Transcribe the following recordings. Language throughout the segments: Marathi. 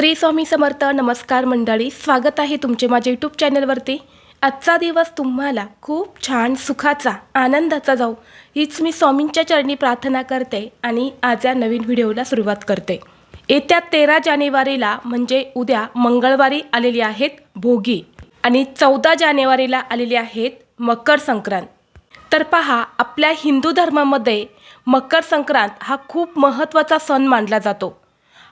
श्री स्वामी समर्थ. नमस्कार मंडळी, स्वागत आहे तुमचे माझ्या यूट्यूब चॅनलवरती. आजचा दिवस तुम्हाला खूप छान सुखाचा आनंदाचा जाऊ हीच मी स्वामींच्या चरणी प्रार्थना करते आणि आज या नवीन व्हिडिओला सुरुवात करते. येत्या 13 जानेवारीला म्हणजे उद्या मंगळवारी आलेली आहेत भोगी आणि 14 जानेवारीला आलेली आहेत मकर संक्रांत. तर पहा, आपल्या हिंदू धर्मामध्ये मकर संक्रांत हा खूप महत्त्वाचा सण मानला जातो.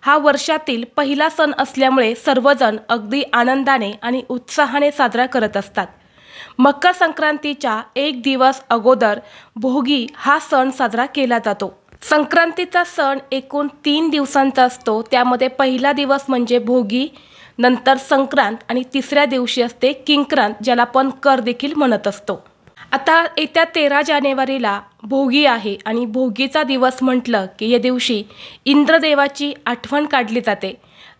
हा वर्षातील पहिला सण असल्यामुळे सर्वजण अगदी आनंदाने आणि उत्साहाने साजरा करत असतात. मकर संक्रांतीच्या एक दिवस अगोदर भोगी हा सण साजरा केला जातो. संक्रांतीचा सण एकूण 3 दिवसांचा असतो. त्यामध्ये पहिला दिवस म्हणजे भोगी, नंतर संक्रांत आणि तिसऱ्या दिवशी असते किंक्रांत, ज्याला आपण कर देखील म्हणत असतो. आता येत्या 13 जानेवारीला भोगी आहे आणि भोगीचा दिवस म्हटलं की या दिवशी इंद्रदेवाची आठवण काढली जाते.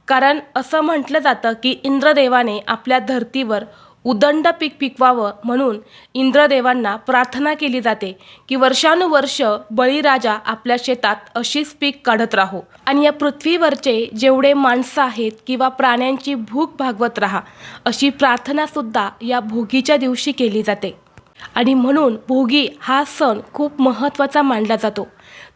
कारण असं म्हटलं जातं की इंद्रदेवाने आपल्या धर्तीवर उदंड पीक पिकवावं म्हणून इंद्रदेवांना प्रार्थना केली जाते की वर्षानुवर्ष बळीराजा आपल्या शेतात अशीच पीक काढत राहो आणि या पृथ्वीवरचे जेवढे माणसं आहेत किंवा प्राण्यांची भूक भागवत राहा, अशी प्रार्थनासुद्धा या भोगीच्या दिवशी केली जाते. आणि म्हणून भोगी हा सण खूप महत्त्वाचा मानला जातो.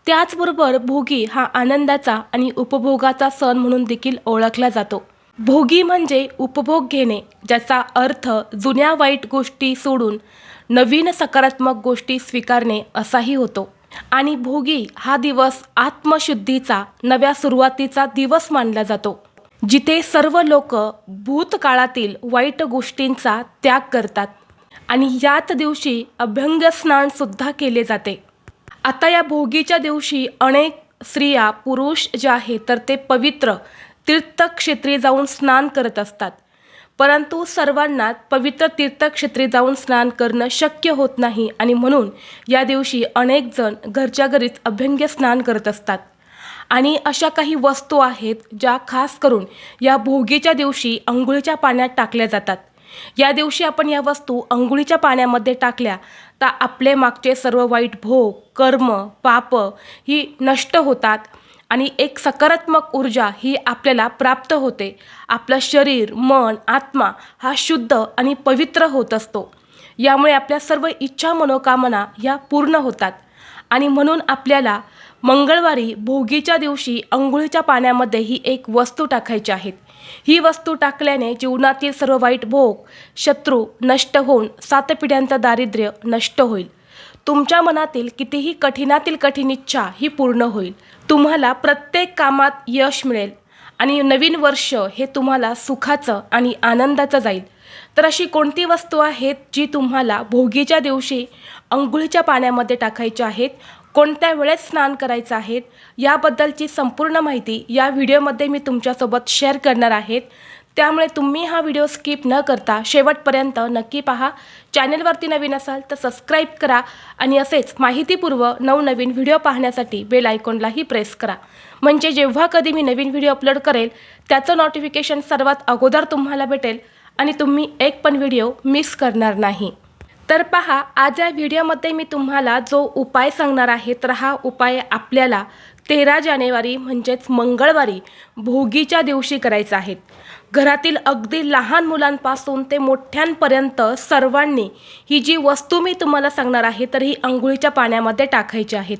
त्याचबरोबर भोगी हा आनंदाचा आणि उपभोगाचा सण म्हणून देखील ओळखला जातो. भोगी म्हणजे उपभोग घेणे, ज्याचा अर्थ जुन्या वाईट गोष्टी सोडून नवीन सकारात्मक गोष्टी स्वीकारणे असाही होतो. आणि भोगी हा दिवस आत्मशुद्धीचा, नव्या सुरुवातीचा दिवस मानला जातो, जिथे सर्व लोक भूतकाळातील वाईट गोष्टींचा त्याग करतात आणि याच दिवशी अभ्यंग स्नान सुद्धा केले जाते. आता या भोगीच्या दिवशी अनेक स्त्रिया, पुरुष जे आहे तर ते पवित्र तीर्थक्षेत्री जाऊन स्नान करत असतात. परंतु सर्वांना पवित्र तीर्थक्षेत्री जाऊन स्नान करणं शक्य होत नाही आणि म्हणून या दिवशी अनेक जण घरच्या घरीच अभ्यंग स्नान करत असतात. आणि अशा काही वस्तू आहेत ज्या खास करून या भोगीच्या दिवशी अंघोळीच्या पाण्यात टाकल्या जातात. या दिवशी आपण या वस्तू अंघोळीच्या पाण्यामध्ये टाकल्या तर आपले मागचे सर्व वाईट भोग, कर्म, पाप ही नष्ट होतात आणि एक सकारात्मक ऊर्जा ही आपल्याला प्राप्त होते. आपलं शरीर, मन, आत्मा हा शुद्ध आणि पवित्र होत असतो. यामुळे आपल्या सर्व इच्छा, मनोकामना या पूर्ण होतात. आणि म्हणून आपल्याला मंगळवारी भोगीच्या दिवशी अंघोळीच्या पाण्यामध्ये ही एक वस्तू टाकायची आहेत. ही वस्तू टाकल्याने जीवनातील सर्व वाईट भोग, शत्रू नष्ट होऊन 7 पिढ्यांचं दारिद्र्य नष्ट होईल. तुमच्या मनातील कितीही कठीणातील कठीण इच्छा ही पूर्ण होईल. तुम्हाला प्रत्येक कामात यश मिळेल आणि नवीन वर्ष हे तुम्हाला सुखाचं आणि आनंदाचं जाईल. तर अशी कोणती वस्तू आहेत जी तुम्हाला भोगीच्या दिवशी अंघोळीच्या पाण्यामध्ये टाकायची आहेत, कोणत्या वेळेत स्नान करायचं आहे, याबद्दलची संपूर्ण माहिती या व्हिडिओमध्ये मी तुमच्यासोबत शेअर करणार आहे. त्यामुळे तुम्ही हा व्हिडिओ स्किप न करता शेवटपर्यंत नक्की पहा. चॅनलवरती नवीन असाल तर सबस्क्राईब करा आणि असेच माहितीपूर्व नवनवीन व्हिडिओ पाहण्यासाठी बेल आयकॉनलाही प्रेस करा. म्हणजे जेव्हा कधी मी नवीन व्हिडिओ अपलोड करेल त्याचं नोटिफिकेशन सर्वात अगोदर तुम्हाला भेटेल आणि तुम्ही एक पण व्हिडिओ मिस करणार नाही. तर पहा, आज या व्हिडिओमध्ये मी तुम्हाला जो उपाय सांगणार आहे तर हा उपाय आपल्याला 13 जानेवारी म्हणजेच मंगळवारी भोगीच्या दिवशी करायचा आहे. घरातील अगदी लहान मुलांपासून ते मोठ्यांपर्यंत सर्वांनी ही जी वस्तू मी तुम्हाला सांगणार आहे तर ही अंघोळीच्या पाण्यामध्ये टाकायची आहेत.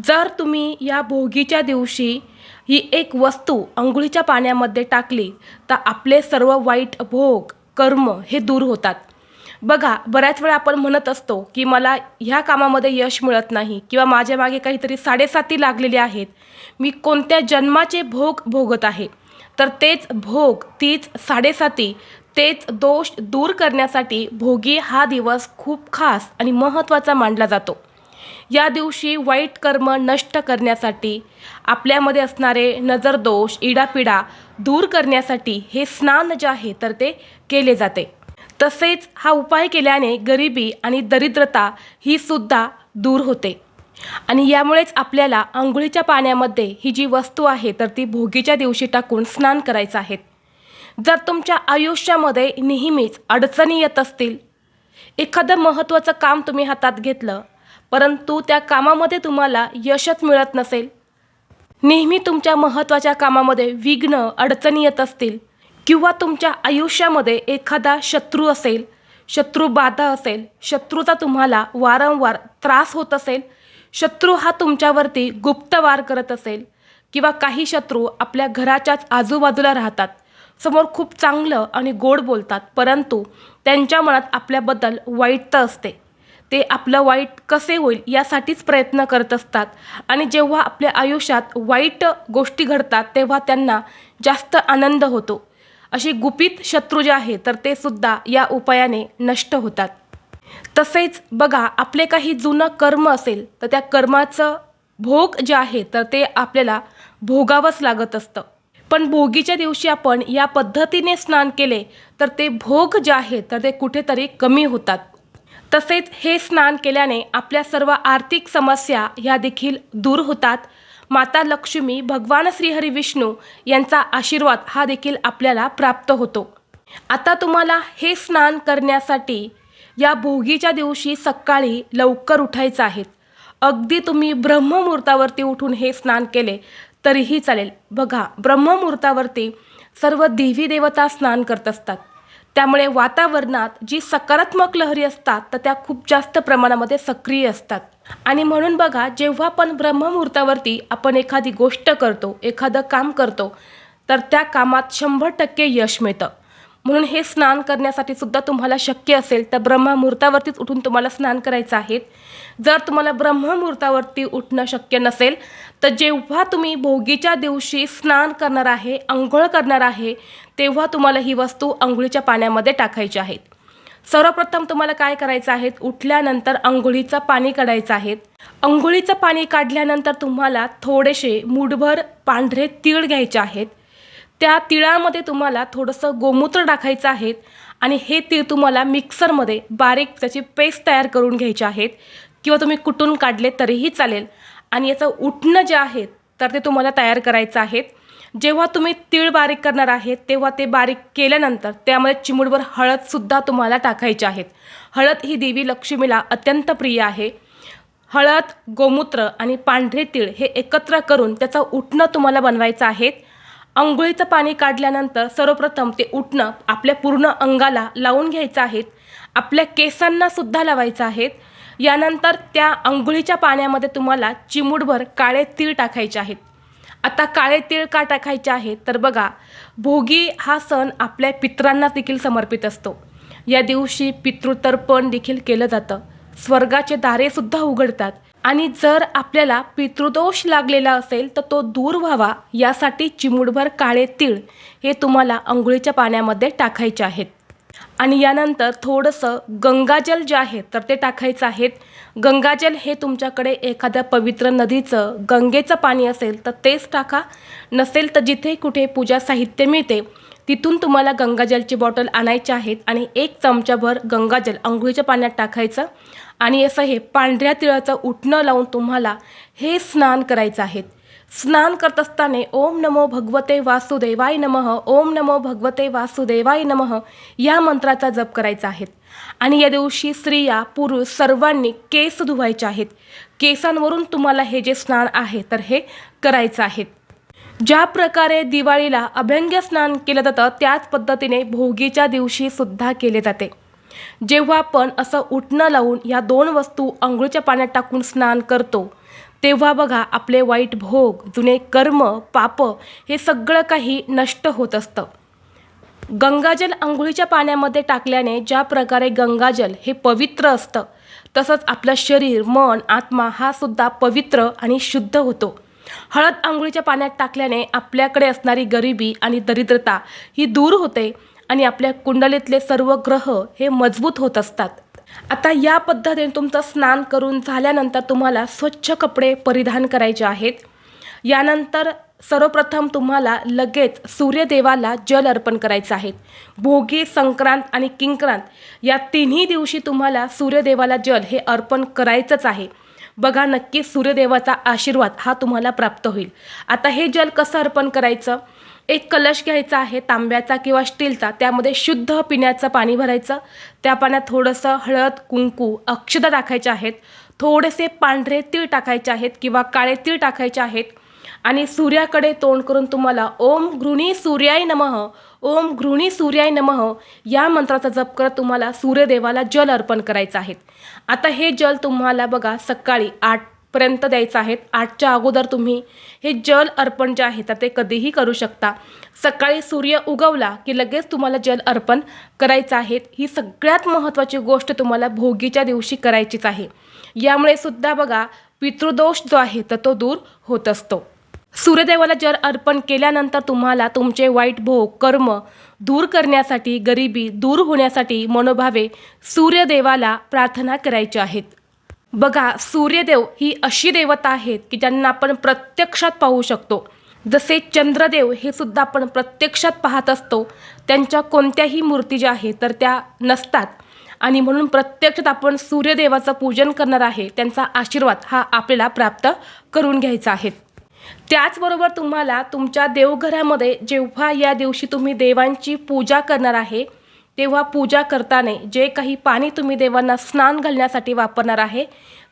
जर तुम्ही या भोगीच्या दिवशी ही एक वस्तू अंघोळीच्या पाण्यामध्ये टाकली तर आपले सर्व वाईट भोग, कर्म हे दूर होतात. बघा, बऱ्याच वेळा आपण म्हणत असतो की मला ह्या कामामध्ये यश मिळत नाही किंवा माझ्या मागे काहीतरी 7/7 लागलेले आहेत, मी कोणत्या जन्माचे भोग भोगत आहे. तर तेच भोग, तीच 7/7, तेच दोष दूर करण्यासाठी भोगी हा दिवस खूप खास आणि महत्त्वाचा मानला जातो. या दिवशी वाईट कर्म नष्ट करण्यासाठी, आपल्यामध्ये असणारे नजरदोष, इडापिडा दूर करण्यासाठी हे स्नान जे आहे तर ते केले जाते. तसेच हा उपाय केल्याने गरिबी आणि दरिद्रता ही सुद्धा दूर होते आणि यामुळेच आपल्याला अंघोळीच्या पाण्यामध्ये ही जी वस्तू आहे तर ती भोगीच्या दिवशी टाकून स्नान करायचं आहे. जर तुमच्या आयुष्यामध्ये नेहमीच अडचणी येत असतील, एखादं महत्त्वाचं काम तुम्ही हातात घेतलं परंतु त्या कामामध्ये तुम्हाला यशच मिळत नसेल, नेहमी तुमच्या महत्त्वाच्या कामामध्ये विघ्न अडचणी येत असतील किंवा तुमच्या आयुष्यामध्ये एखादा शत्रू असेल, शत्रू बाधा असेल, शत्रूचा तुम्हाला वारंवार त्रास होत असेल, शत्रू हा तुमच्यावरती गुप्त वार करत असेल किंवा काही शत्रू आपल्या घराच्याच आजूबाजूला राहतात, समोर खूप चांगलं आणि गोड बोलतात, परंतु त्यांच्या मनात आपल्याबद्दल वाईटता असते. ते आपलं वाईट कसे होईल यासाठीच प्रयत्न करत असतात आणि जेव्हा आपल्या आयुष्यात वाईट गोष्टी घडतात तेव्हा त्यांना जास्त आनंद होतो. अशी गुपित शत्रू जे आहे तर ते सुद्धा या उपायाने नष्ट होतात. तसेच बघा, आपले काही जुनं कर्म असेल तर त्या कर्माचं भोग जे आहे तर ते आपल्याला भोगावंच लागत असतं. पण भोगीच्या दिवशी आपण या पद्धतीने स्नान केले तर ते भोग जे आहे तर ते कुठेतरी कमी होतात. तसेच हे स्नान केल्याने आपल्या सर्व आर्थिक समस्या ह्या देखील दूर होतात. माता लक्ष्मी, भगवान श्रीहरी विष्णू यांचा आशीर्वाद हा देखील आपल्याला प्राप्त होतो. आता तुम्हाला हे स्नान करण्यासाठी या भोगीच्या दिवशी सकाळी लवकर उठायचं आहे. अगदी तुम्ही ब्रह्ममुहूर्तावरती उठून हे स्नान केले तरीही चालेल. बघा, ब्रह्ममुहूर्तावरती सर्व देवी देवता स्नान करत असतात, त्यामुळे वातावरणात जी सकारात्मक लहरी असतात तर त्या खूप जास्त प्रमाणामध्ये सक्रिय असतात. आणि म्हणून बघा, जेव्हा पण ब्रह्ममुहूर्तावरती आपण एखादी गोष्ट करतो, एखादं काम करतो तर त्या कामात 100% यश मिळतं. म्हणून हे स्नान करण्यासाठी सुद्धा तुम्हाला शक्य असेल तर ब्रह्ममुहूर्तावरतीच उठून तुम्हाला स्नान करायचं आहे. जर तुम्हाला ब्रह्ममुहूर्तावरती उठणं शक्य नसेल तर जेव्हा तुम्ही भोगीच्या दिवशी स्नान करणार आहे, अंघोळ करणार आहे, तेव्हा तुम्हाला ही वस्तू अंघोळीच्या पाण्यामध्ये टाकायची आहेत. सर्वप्रथम तुम्हाला काय करायचं आहे, उठल्यानंतर अंघोळीचं पाणी काढायचं आहे. अंघोळीचं पाणी काढल्यानंतर तुम्हाला थोडेसे मूठभर पांढरे तीळ घ्यायचे आहेत. त्या तिळामध्ये तुम्हाला थोडंसं गोमूत्र टाकायचं आहे आणि हे तीळ तुम्हाला मिक्सरमध्ये बारीक त्याची पेस्ट तयार करून घ्यायची आहेत किंवा तुम्ही कुटून काढले तरीही चालेल. आणि याचं उटणं जे आहे तर ते तुम्हाला तयार करायचं आहे. जेव्हा तुम्ही तीळ बारीक करणार आहेत तेव्हा ते बारीक केल्यानंतर त्यामध्ये चिमूटभर हळदसुद्धा तुम्हाला टाकायची आहेत. हळद ही देवी लक्ष्मीला अत्यंत प्रिय आहे. हळद, गोमूत्र आणि पांढरे तीळ हे एकत्र करून त्याचं उटणं तुम्हाला बनवायचं आहे. अंघोळीचं पाणी काढल्यानंतर सर्वप्रथम ते उटणं आपल्या पूर्ण अंगाला लावून घ्यायचं आहे. आपल्या केसांना सुद्धा लावायचं आहे. यानंतर त्या अंघोळीच्या पाण्यामध्ये तुम्हाला चिमूटभर काळे तीळ टाकायचे आहेत. आता काळे तीळ का टाकायचे आहेत तर बघा, भोगी हा सण आपल्या पितरांना देखील समर्पित असतो. या दिवशी पितृतर्पण देखील केलं जातं. स्वर्गाचे दारेसुद्धा उघडतात आणि जर आपल्याला पितृदोष लागलेला असेल तर तो दूर व्हावा यासाठी चिमूटभर काळे तीळ हे तुम्हाला अंघोळीच्या पाण्यामध्ये टाकायचे आहेत. आणि यानंतर थोडंसं गंगाजल जे आहे तर ते टाकायचं आहे. गंगाजल हे तुमच्याकडे एखाद्या पवित्र नदीचं, गंगेचं पाणी असेल तर तेच टाका. नसेल तर जिथे कुठे पूजा साहित्य मिळते तिथून तुम्हाला गंगाजलची बॉटल आणायची आहेत आणि 1 चमचाभर गंगाजल अंघोळीच्या पाण्यात टाकायचं आणि असं हे पांढऱ्या तिळाचं उटणं लावून तुम्हाला हे स्नान करायचं आहे. स्नान करत असताना ओम नमो भगवते वासुदेवाय नमः, ओम नमो भगवते वासुदेवाय नमः या मंत्राचा जप करायचा आहे. आणि या दिवशी स्त्रिया, पुरुष सर्वांनी केस धुवायचे आहेत. केसांवरून तुम्हाला हे जे स्नान आहे तर हे करायचं आहे. ज्या प्रकारे दिवाळीला अभ्यंग स्नान केलं जातं त्याच पद्धतीने भोगीच्या दिवशी सुद्धा केले जाते. जेव्हा आपण असं उटणं लावून या 2 वस्तू अंघोळीच्या पाण्यात टाकून स्नान करतो तेव्हा बघा, आपले वाईट भोग, जुने कर्म, पाप हे सगळं काही नष्ट होत असतं. गंगाजल अंघोळीच्या पाण्यामध्ये टाकल्याने ज्या प्रकारे गंगाजल हे पवित्र असतं तसंच आपलं शरीर, मन, आत्मा हा सुद्धा पवित्र आणि शुद्ध होतो. हळद अंघोळीच्या पाण्यात टाकल्याने आपल्याकडे असणारी गरिबी आणि दरिद्रता ही दूर होते आणि आपल्या कुंडलीतले सर्व ग्रह हे मजबूत होत असतात. आता या पद्धतीने तुमचं स्नान करून झाल्यानंतर तुम्हाला स्वच्छ कपडे परिधान करायचे आहेत. यानंतर सर्वप्रथम तुम्हाला लगेच सूर्यदेवाला जल अर्पण करायचं आहे. भोगी, संक्रांत आणि किंक्रांत या तिन्ही दिवशी तुम्हाला सूर्यदेवाला जल हे अर्पण करायचंच आहे. बघा, नक्की सूर्यदेवाचा आशीर्वाद हा तुम्हाला प्राप्त होईल. आता हे जल कसं अर्पण करायचं, एक कलश घ्यायचा आहे तांब्याचा किंवा स्टीलचा, त्यामध्ये शुद्ध पिण्याचं पाणी भरायचं. त्या पाण्यात थोडंसं हळद, कुंकू, अक्षता टाकायच्या आहेत. थोडेसे पांढरे तीळ टाकायचे आहेत किंवा काळे तीळ टाकायचे आहेत आणि सूर्याकडे तोंड करून तुम्हाला ओम गृणी सूर्याय नमः, ओम गृणी सूर्याय नमः या मंत्राचा जप करत तुम्हाला सूर्यदेवाला जल अर्पण करायचं आहे. आता हे जल तुम्हाला बघा सकाळी 8पर्यंत द्यायचं आहे. 8च्या अगोदर तुम्ही हे जल अर्पण जे आहे तर ते कधीही करू शकता. सकाळी सूर्य उगवला की लगेच तुम्हाला जल अर्पण करायचं आहे. ही सगळ्यात महत्त्वाची गोष्ट तुम्हाला भोगीच्या दिवशी करायचीच आहे. यामुळे सुद्धा बघा पितृदोष जो आहे तर तो दूर होत असतो. सूर्यदेवाला जल अर्पण केल्यानंतर तुम्हाला तुमचे वाईट भोग कर्म दूर करण्यासाठी, गरिबी दूर होण्यासाठी मनोभावे सूर्यदेवाला प्रार्थना करायची आहेत. बघा सूर्यदेव ही अशी देवता आहेत की ज्यांना आपण प्रत्यक्षात पाहू शकतो. जसे चंद्रदेव हे सुद्धा आपण प्रत्यक्षात पाहत असतो, त्यांच्या कोणत्याही मूर्ती ज्या आहेत तर त्या नसतात. आणि म्हणून प्रत्यक्षात आपण सूर्यदेवाचं पूजन करणार आहे, त्यांचा आशीर्वाद हा आपल्याला प्राप्त करून घ्यायचा आहे. त्याचबरोबर तुम्हाला तुमच्या देवघरामध्ये जेव्हा या दिवशी तुम्ही देवांची पूजा करणार आहे तेव्हा पूजा करताना जे काही पाणी तुम्ही देवांना स्नान घालण्यासाठी वापरणार आहे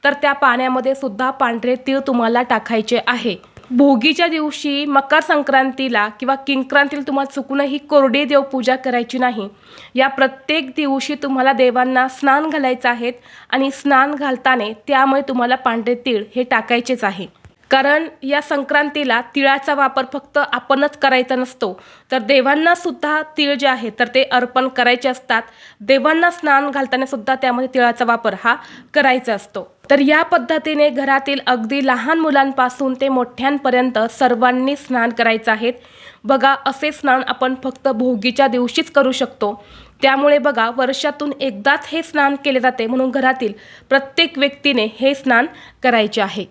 तर त्या पाण्यामध्ये सुद्धा पांढरे तीळ तुम्हाला टाकायचे आहे. भोगीच्या दिवशी मकर संक्रांतीला किंवा किंक्रांतीला तुम्हाला चुकूनही कोरडी देवपूजा करायची नाही. या प्रत्येक दिवशी तुम्हाला देवांना स्नान घालायचं आहे आणि स्नान घालताना त्यामुळे तुम्हाला पांढरे तीळ हे टाकायचेच आहे. कारण या संक्रांतीला तिळाचा वापर फक्त आपणच करायचा नसतो, तर देवांना सुद्धा तीळ जे आहे तर ते अर्पण करायचे असतात. देवांना स्नान घालताना सुद्धा त्यामध्ये तिळाचा वापर हा करायचा असतो. तर या पद्धतीने घरातील अगदी लहान मुलांपासून ते मोठ्यांपर्यंत सर्वांनी स्नान करायचं आहे. बघा असे स्नान आपण फक्त भोगीच्या दिवशीच करू शकतो. त्यामुळे बघा वर्षातून एकदाच हे स्नान केले जाते, म्हणून घरातील प्रत्येक व्यक्तीने हे स्नान करायचे आहे.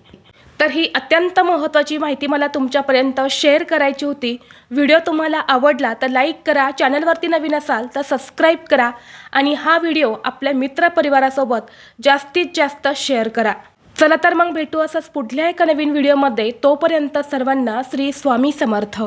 तर ही अत्यंत महत्त्वाची माहिती मला तुमच्यापर्यंत शेअर करायची होती. व्हिडिओ तुम्हाला आवडला तर लाईक करा, चॅनलवरती नवीन असाल तर सबस्क्राईब करा आणि हा व्हिडिओ आपल्या मित्रपरिवारासोबत जास्तीत जास्त शेअर करा. चला तर मग भेटू असंच पुढल्या एका नवीन व्हिडिओमध्ये. तोपर्यंत सर्वांना श्री स्वामी समर्थ.